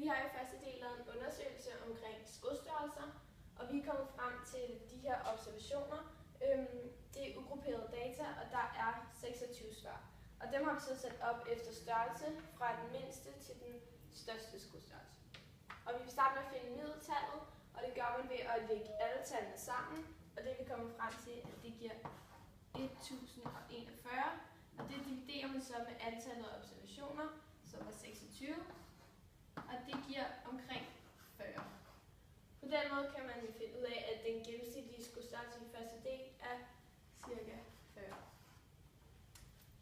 Vi har i første del lavet en undersøgelse omkring skostørrelser, og vi er kommet frem til de her observationer. Det er ugrupperede data, og der er 26 svar. Og dem har vi så sat op efter størrelse fra den mindste til den største skostørrelse. Og vi vil starte med at finde middeltallet, og det gør man ved at lægge alle tallene sammen. Og det vi kommer frem til, at det giver 1041. Og det dividerer man så med antallet af observationer, som er 26. Og det giver omkring 40. På den måde kan man finde ud af, at den gennemsnitlige skostørrelse i første del er ca. 40.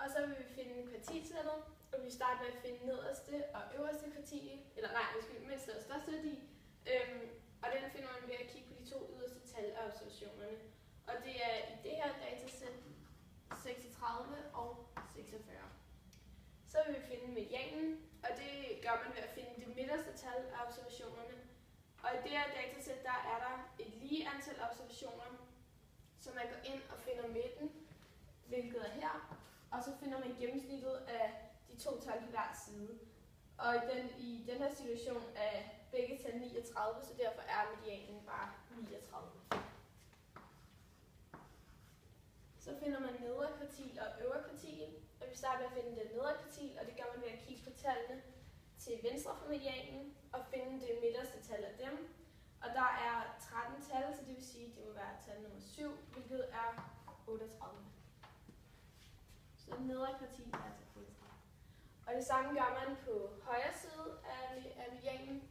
Og så vil vi finde kvartiltallet, og vi starter med at finde nederste og øverste kvartil, eller nej, mindste og største værdi. Og den finder man ved at kigge på de to yderste tal af observationerne. Og det er i det her datasæt 36 og 46. Så vil vi finde medianen, og det gør man ved at finde det midterste tal af observationerne. Og i det her datasæt, der er der et lige antal observationer, så man går ind og finder midten, hvilket er her, og så finder man gennemsnittet af de to tal på hver side. Og i den her situation er begge tal 39, så derfor er medianen bare 39. Så finder man nedre kvartil og øvre kvartil, og vi starter med at finde det nedre kvartil, og det gør man ved at kigge på tallene til venstre for medianen og finde det midterste tal af dem. Og der er 13 tal, så det vil sige, at det må være tal nummer 7, hvilket er 38. Så det nedre kvartil er altså 38. Og det samme gør man på højre side af medianen.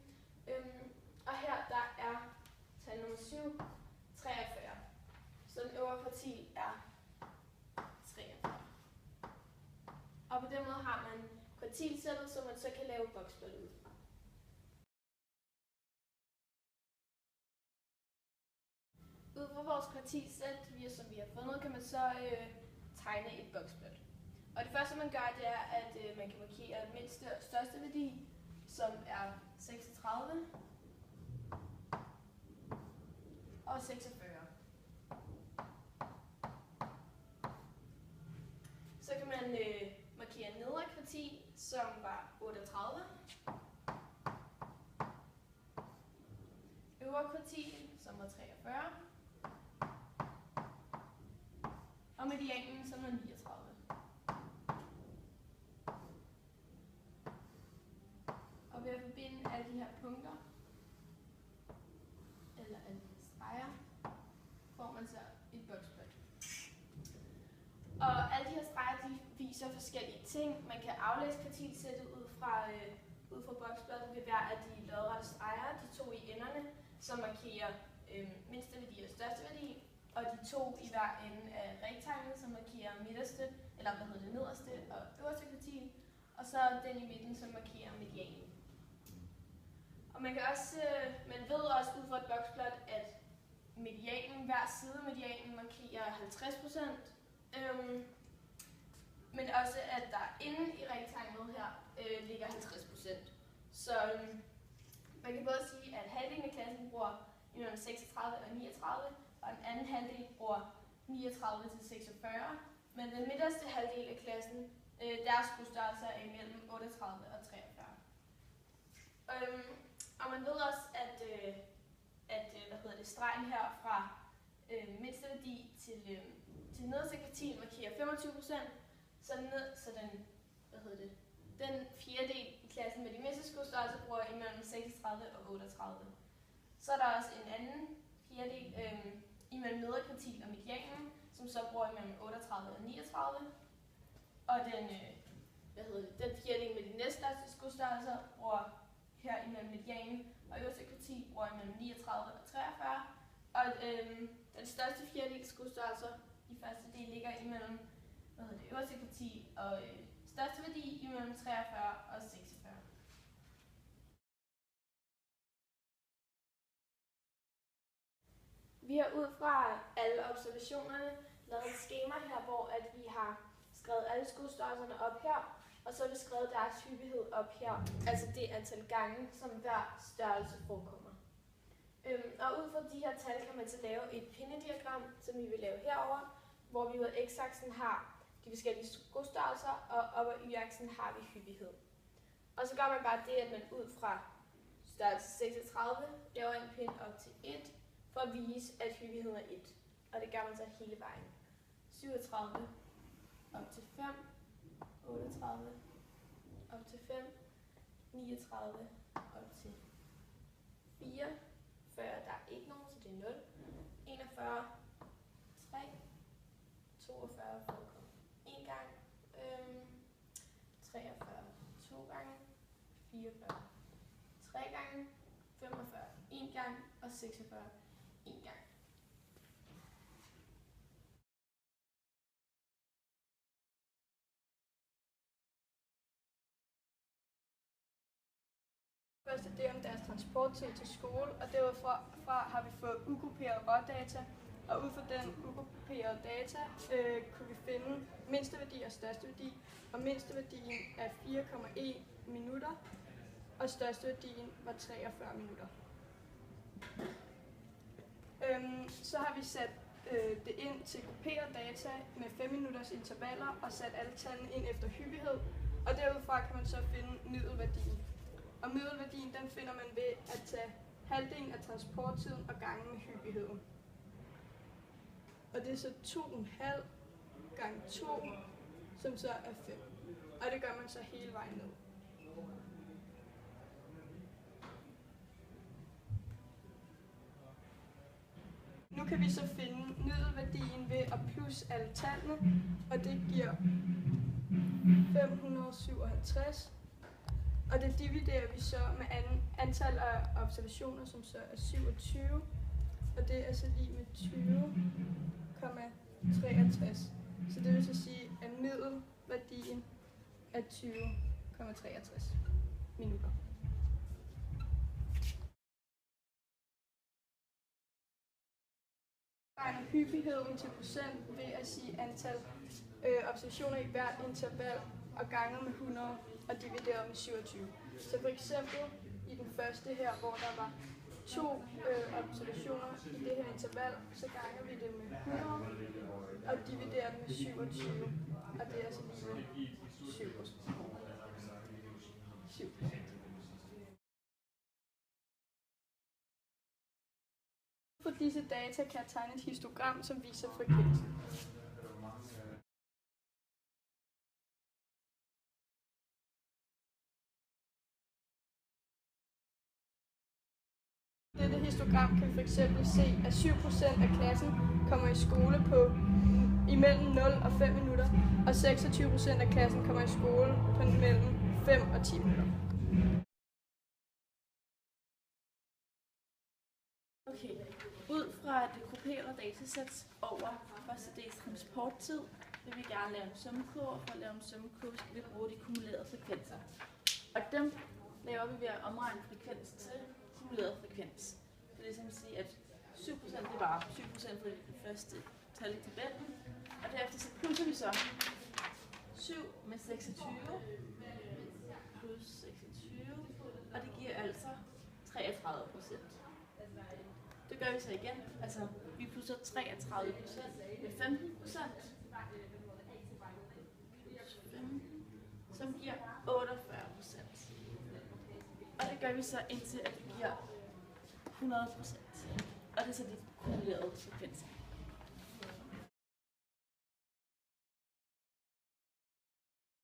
Og her der er tal nummer 7, 43. Så den øvre kvartil er 43. Og på den måde har man kvartilsættet, som man så kan lave boksplot ud fra. Ud fra vores kvartilsæt, som vi har fundet, kan man så tegne et boksplot. Og det første man gør, det er, at man kan markere mindste og største værdi, som er 36 og 46. Så kan man markere nedre kvartil, som var 38. Øvre kvartil, som var 43. Og medianen, som var 39. Og ved at forbinde alle de her punkter, eller alle de streger, får man så et boksplot. Og alle de her streger, de viser forskellige ting. Man kan aflæse kvartilsættet ud fra boksplottet ved hver af de lodrette streger, de to i enderne, som markerer mindste værdi og største værdi, og de to i hver ende af rektanglen, som markerer nederste og øverste kvartil, og så den i midten, som markerer medianen. Og man ved også ud fra et boksplot, at medianen, hver side af medianen markerer 50%, men også at der inde i rektanglet her ligger 50%. Så man kan både sige, at halvdelen af klassen bruger imellem 36 og 39, og den anden halvdel bruger 39 til 46, men den midterste halvdel af klassen, deres skostørrelse er imellem 38 og 43. Og man ved også, at stregen her fra mindste værdi til nederste kvartil markerer 25%, så den fjerdedel i klassen med de mindste skostørrelser bruger imellem 36 og 38. Så er der også en anden fjerdedel imellem nedre kvartil og medianen, som så bruger imellem 38 og 39. Og den fjerdedel med de næststørste skostørrelser bruger her imellem medianen og øverste kvartil bruger imellem 39 og 43. Og den største fjerdedel skostørrelser i første del ligger imellem øverste kvartil og største værdi imellem 43 og 46. Vi har ud fra alle observationerne lavet et skema her, hvor vi har skrevet alle skostørrelserne op her, og så har vi skrevet deres hyppighed op her, altså det antal gange, som hver størrelse forekommer. Og ud fra de her tal kan man så lave et pindediagram, som vi vil lave herover, hvor vi ud af x-aksen har de forskellige skostørrelser, og op ad y-aksen har vi hyppighed. Og så gør man bare det, at man ud fra størrelse 36 laver en pind op til 1, for at vise, at hyppigheden er 1. Og det gør man så hele vejen. 37 op til 5, 38 op til 5, 39 op til 4, 40, der er ikke nogen, så det er 0, 41, 3, 42 for at komme 1 gang, 43 2 gange, 44 3 gange, 45 1 gang og 46 1 gang. Første del om deres transporttid til skole, og derfra har vi fået ugrupperede rådata, og ud fra den ugrupperede data kunne vi finde mindste værdi og største værdi, og mindste værdien er 4,1 minutter, og største værdien var 43 minutter. Så har vi sat det ind til grupperet data med 5 minutters intervaller og sat alle tallene ind efter hyppighed, og derudfra kan man så finde middelværdien. Og middelværdien den finder man ved at tage halvdelen af transporttiden og gange med hyppigheden. Og det er så 2,5 gange 2, som så er 5. Og det gør man så hele vejen ned. Nu kan vi så finde middelværdien ved at plusse alle tallene, og det giver 557. Og det dividerer vi så med antal af observationer, som så er 27. Og det er så lige med 20,63. Så det vil så sige, at middelværdien er 20,63 minutter. Regner hyppigheden til procent ved at sige antal observationer i hvert interval og ganget med 100 og divideret med 27. Så for eksempel i den første her, hvor der var 2 observationer i det her interval, så ganger vi det med 100 og dividerer det med 27, og det er altså lige med 7. For disse data kan jeg tegne et histogram, som viser frekvensen. Dette histogram kan vi f.eks. se, at 7% af klassen kommer i skole på imellem 0 og 5 minutter, og 26% af klassen kommer i skole på mellem 5 og 10 minutter. Okay, ud fra det grupperede datasæt over første dels transporttid, vil vi gerne lave en summekurve. For at lave en summekurve skal vi bruge de kumulerede frekvenser. Og dem laver vi ved at omregne frekvens til kumuleret frekvens. Det vil simpelthen sige, at 7% det er bare 7% for det første tal i tabellen. Og derefter så plusser vi så 7 med 26 plus 26, og det giver altså 33%. Det gør vi så igen. Altså, vi plusser 33% med 15%. Som giver 48%. Og det gør vi så indtil, at det giver 100%. Og det er så de kumulerede frekvenser.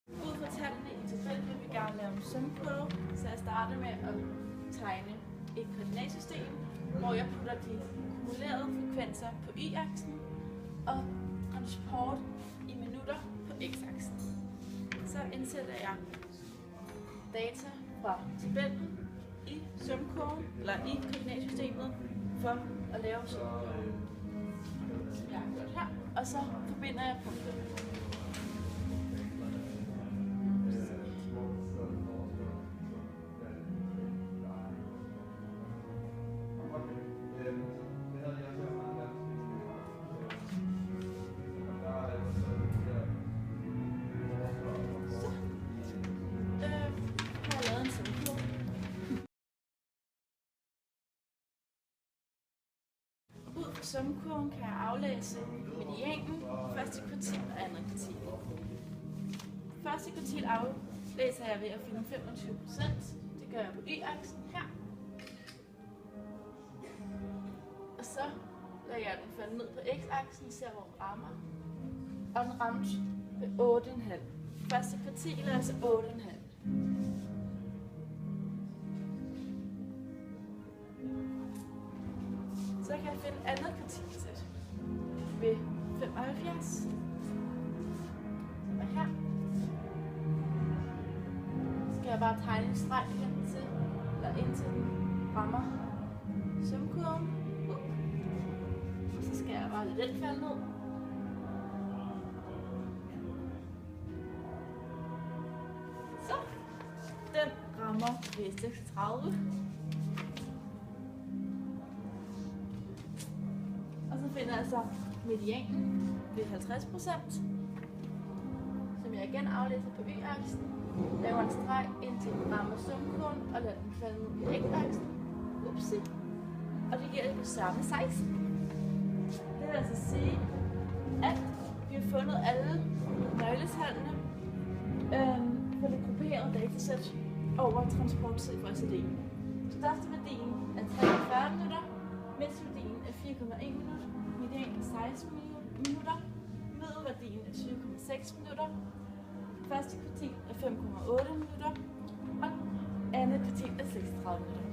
Ud fra tallene i tabellen vil vi gerne lave en summekurve, så jeg starter med at tegne et koordinatsystem, hvor jeg putter de kumulerede frekvenser på y-aksen og transport i minutter på x-aksen. Så indsætter jeg data fra tabellen i summekurven, eller i koordinatsystemet, for at lave summekurven. Jeg har gjort her, og så forbinder jeg punkterne. Summekurven kan jeg aflæse medianen, første kvartil og andet kvartil. Første kvartil aflæser jeg ved at finde 25%. Det gør jeg på y-aksen her. Og så lader jeg den falde ned på x-aksen, ser hvor den rammer. Og den ramte ved 8,5. Første kvartil er altså 8,5. Så kan jeg finde andet kvartilsæt ved 75. Og her skal jeg bare tegne en streg hen til, eller indtil den rammer sømkurven. Så skal jeg bare lade den falde ned. Så, den rammer ved 36. Og så finder jeg så medianen ved 50%, som jeg igen aflæser på y-aksen. Laver en streg indtil den rammer sømkurven og lader den falde ned på x-aksen. Upsi. Og det giver det på samme 16. Det vil altså sige, at vi har fundet alle nøgletallene på det grupperede datasæt over transporttid for ACD. Største værdien er 43 minutter, mindste værdien er 4,1 minutter, median er 16 minutter, middelværdien er 7,6 minutter, første kvartil er 5,8 minutter, og andet kvartil er 36 minutter.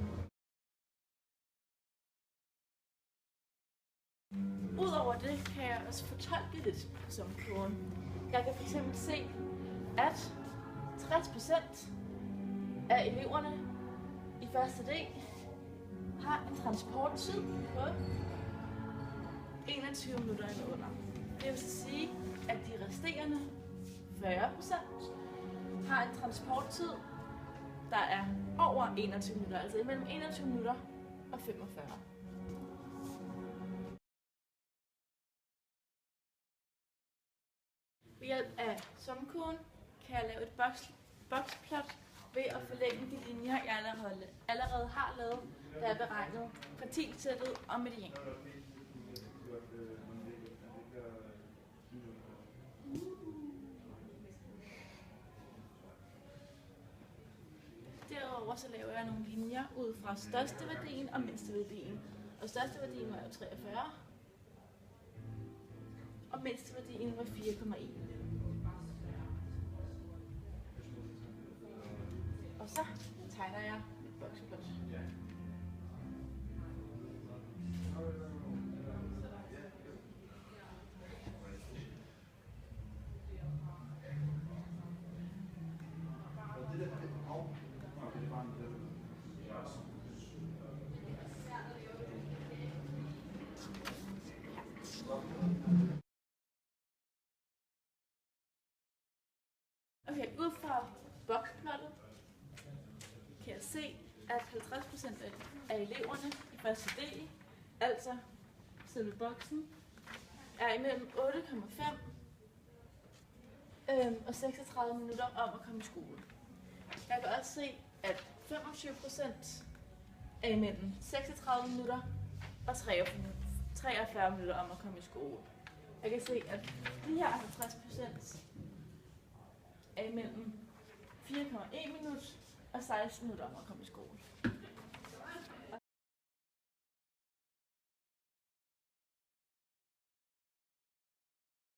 Udover det kan jeg også fortolke lidt som kurven. Jeg kan fx se, at 60% af eleverne i første del har en transporttid på 21 minutter eller under. Det vil sige, at de resterende 40% har en transporttid, der er over 21 minutter, altså imellem 21 minutter og 45. Ved hjælp af sumkurven kan jeg lave et boxplot ved at forlænge de linjer, jeg allerede har lavet, da jeg beregnede kvartilsættet og median. Derudover så laver jeg nogle linjer ud fra største værdien og mindste værdien. Og største værdien var jo 43, og mindste værdien var 4,1. Og så tegner jeg et boxplot. Okay, ud fra boxplottet kan jeg se, at 50% af eleverne i første del, altså selve boksen, er imellem 8,5 og 36 minutter om at komme i skole. Jeg kan også se, at 25% er imellem 36 minutter og 43 minutter om at komme i skole. Jeg kan se, at de her 50% er imellem 4,1 minutter og 16 minutter om at komme i skole.